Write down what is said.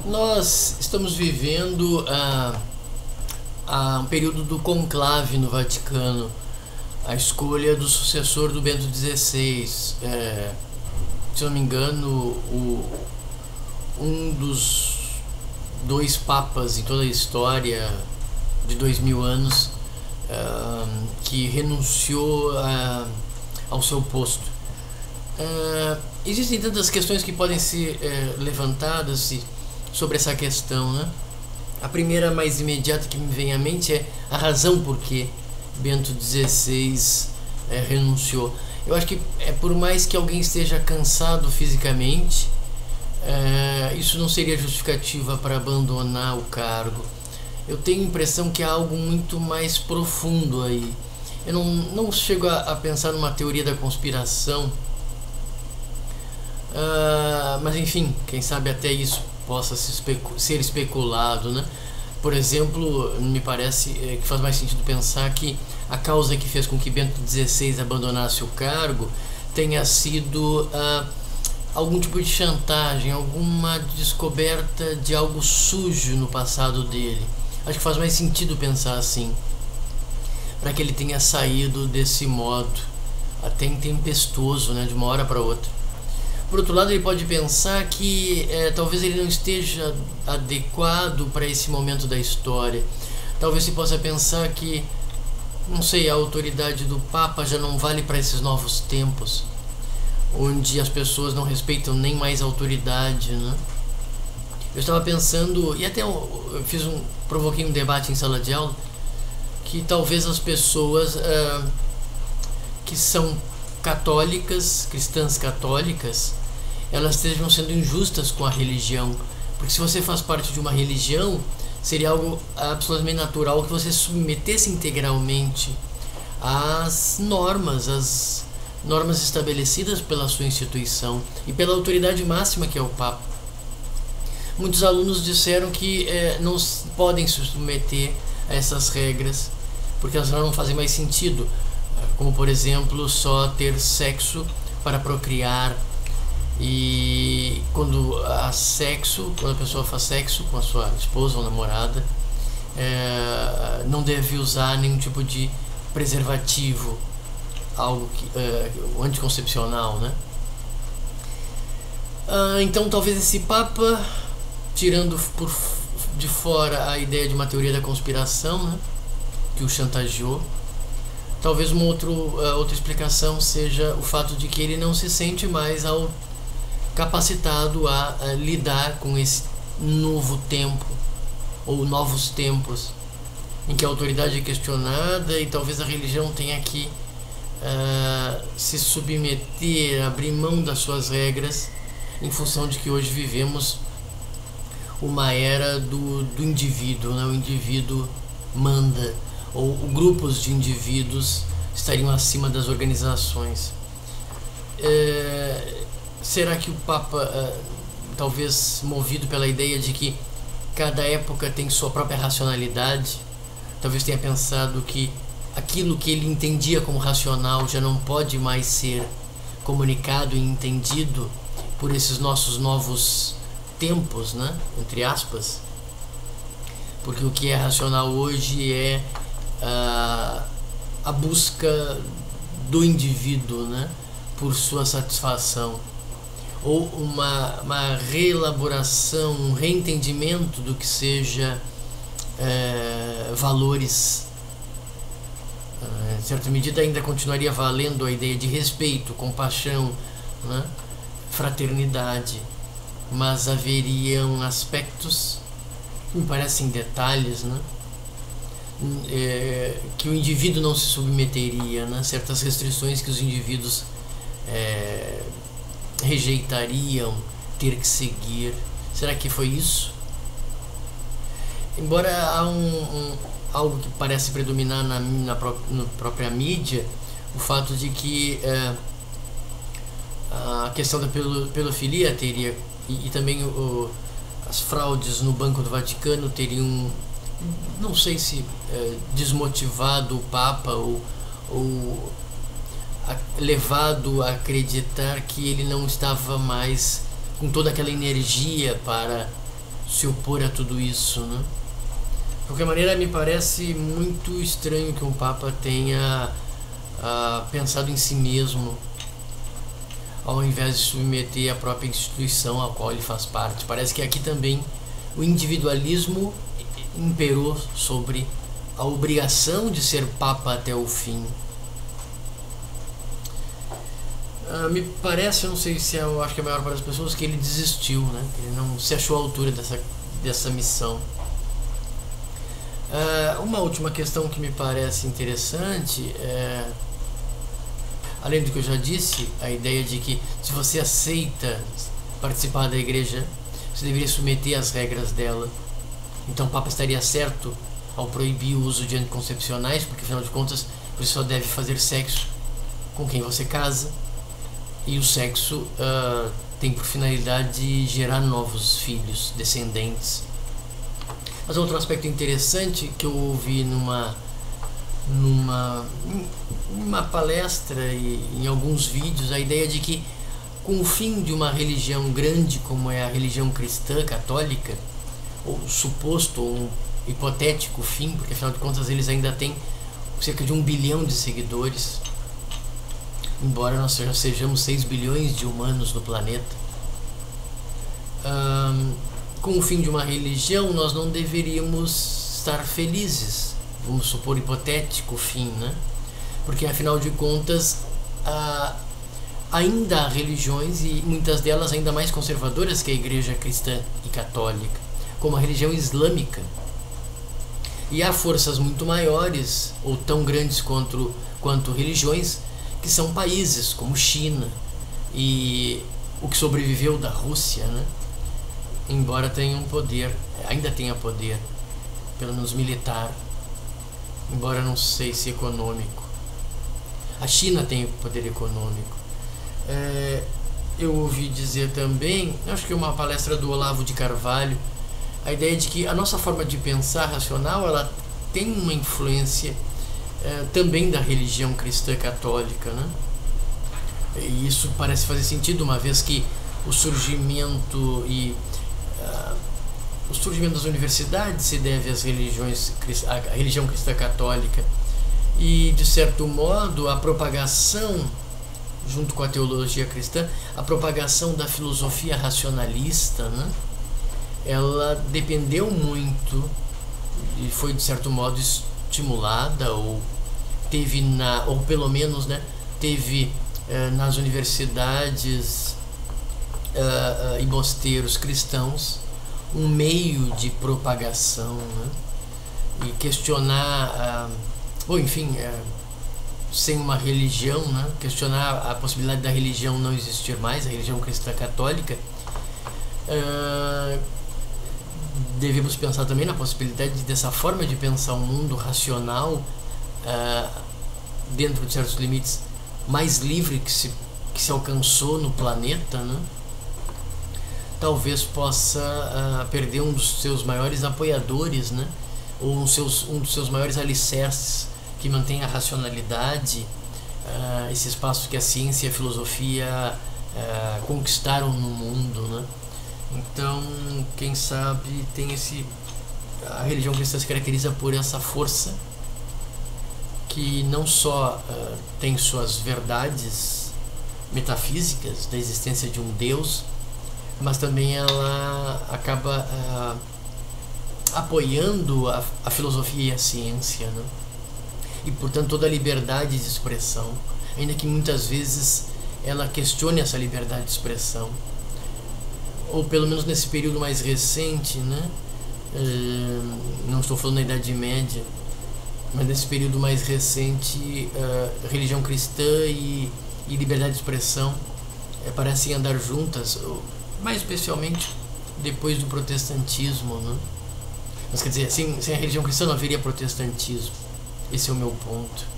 Nós estamos vivendo um período do conclave no Vaticano, a escolha do sucessor do Bento XVI. Se não me engano, um dos dois papas em toda a história de 2000 anos que renunciou ao seu posto. Existem tantas questões que podem ser levantadas sobre essa questão, né? A primeira mais imediata que me vem à mente é a razão por que Bento XVI renunciou. Eu acho que por mais que alguém esteja cansado fisicamente, isso não seria justificativa para abandonar o cargo. Eu tenho a impressão que há algo muito mais profundo aí. Eu não chego a pensar numa teoria da conspiração, mas enfim, quem sabe até isso possa ser especulado, né? Por exemplo, me parece que faz mais sentido pensar que a causa que fez com que Bento XVI abandonasse o cargo tenha sido algum tipo de chantagem, alguma descoberta de algo sujo no passado dele. Acho que faz mais sentido pensar assim, para que ele tenha saído desse modo até intempestuoso, né, de uma hora para outra. Por outro lado, ele pode pensar que talvez ele não esteja adequado para esse momento da história. Talvez se possa pensar que, não sei, a autoridade do Papa já não vale para esses novos tempos, onde as pessoas não respeitam nem mais a autoridade, né? Eu estava pensando, e até eu provoquei um debate em sala de aula, que talvez as pessoas que são católicas, cristãs católicas, elas estejam sendo injustas com a religião, porque se você faz parte de uma religião, seria algo absolutamente natural que você se submetesse integralmente às normas estabelecidas pela sua instituição e pela autoridade máxima que é o Papa. Muitos alunos disseram que não podem se submeter a essas regras porque elas não fazem mais sentido, como por exemplo só ter sexo para procriar, e quando a pessoa faz sexo com a sua esposa ou namorada, não deve usar nenhum tipo de preservativo, algo anticoncepcional, né? Então talvez esse Papa, tirando de fora a ideia de uma teoria da conspiração, né, que o chantageou, talvez uma outra explicação seja o fato de que ele não se sente mais capacitado a lidar com esse novo tempo, ou novos tempos, em que a autoridade é questionada e talvez a religião tenha que se submeter, abrir mão das suas regras, em função de que hoje vivemos uma era do indivíduo, né? O indivíduo manda, ou grupos de indivíduos estariam acima das organizações. Será que o Papa, talvez movido pela ideia de que cada época tem sua própria racionalidade, talvez tenha pensado que aquilo que ele entendia como racional já não pode mais ser comunicado e entendido por esses nossos novos tempos, né? Entre aspas, porque o que é racional hoje é a busca do indivíduo, né, por sua satisfação, ou uma reelaboração, um reentendimento do que seja valores. Em certa medida ainda continuaria valendo a ideia de respeito, compaixão, né, fraternidade, mas haveriam aspectos que me parecem detalhes, né, que o indivíduo não se submeteria, né, certas restrições que os indivíduos rejeitariam ter que seguir. Será que foi isso? Embora há algo que parece predominar na própria mídia, o fato de que a questão da pedofilia teria, e também as fraudes no Banco do Vaticano teriam, não sei se desmotivado o Papa ou levado a acreditar que ele não estava mais com toda aquela energia para se opor a tudo isso, né? De qualquer maneira, me parece muito estranho que um Papa tenha pensado em si mesmo, ao invés de submeter a própria instituição a qual ele faz parte. Parece que aqui também o individualismo imperou sobre a obrigação de ser Papa até o fim. Me parece, eu não sei se eu acho que é a maior parte das pessoas, que ele desistiu, né? Ele não se achou à altura dessa missão. Uma última questão que me parece interessante é, além do que eu já disse, a ideia de que se você aceita participar da igreja, você deveria submeter às regras dela. Então o Papa estaria certo ao proibir o uso de anticoncepcionais, porque afinal de contas você só deve fazer sexo com quem você casa, e o sexo tem por finalidade de gerar novos filhos, descendentes. Mas outro aspecto interessante que eu ouvi numa palestra e em alguns vídeos, a ideia de que com o fim de uma religião grande como é a religião cristã católica, ou suposto ou hipotético fim, porque afinal de contas eles ainda têm cerca de 1 bilhão de seguidores, embora nós já sejamos 6 bilhões de humanos no planeta. Com o fim de uma religião, nós não deveríamos estar felizes, vamos supor hipotético fim, né? Porque afinal de contas ainda há religiões, e muitas delas ainda mais conservadoras que a igreja cristã e católica, como a religião islâmica. E há forças muito maiores, ou tão grandes quanto religiões, que são países como China e o que sobreviveu da Rússia, né? Embora tenha poder, ainda tenha poder, pelo menos militar, embora não sei se econômico. A China tem poder econômico. Eu ouvi dizer também, acho que uma palestra do Olavo de Carvalho, a ideia de que a nossa forma de pensar racional, ela tem uma influência também da religião cristã católica, né? E isso parece fazer sentido, uma vez que o surgimento das universidades se deve às à religião cristã católica, e de certo modo a propagação, junto com a teologia cristã, a propagação da filosofia racionalista, né? Ela dependeu muito e foi de certo modo estimulada, ou teve ou pelo menos, né, teve nas universidades e mosteiros cristãos um meio de propagação, né? E questionar, ou enfim, sem uma religião, né? Questionar a possibilidade da religião não existir mais, a religião cristã católica. Devemos pensar também na possibilidade dessa forma de pensar o mundo racional, dentro de certos limites, mais livre que se alcançou no planeta, né? Talvez possa perder um dos seus maiores apoiadores, né? Ou um dos seus maiores alicerces que mantém a racionalidade, esse espaço que a ciência e a filosofia conquistaram no mundo, né? Então, quem sabe a religião cristã se caracteriza por essa força que não só tem suas verdades metafísicas da existência de um Deus, mas também ela acaba apoiando a filosofia e a ciência, né? E portanto toda a liberdade de expressão, ainda que muitas vezes ela questione essa liberdade de expressão, ou pelo menos nesse período mais recente, né? Não estou falando da Idade Média, mas nesse período mais recente, religião cristã e liberdade de expressão parecem andar juntas, mais especialmente depois do protestantismo, né? Mas quer dizer, sem a religião cristã não haveria protestantismo. Esse é o meu ponto.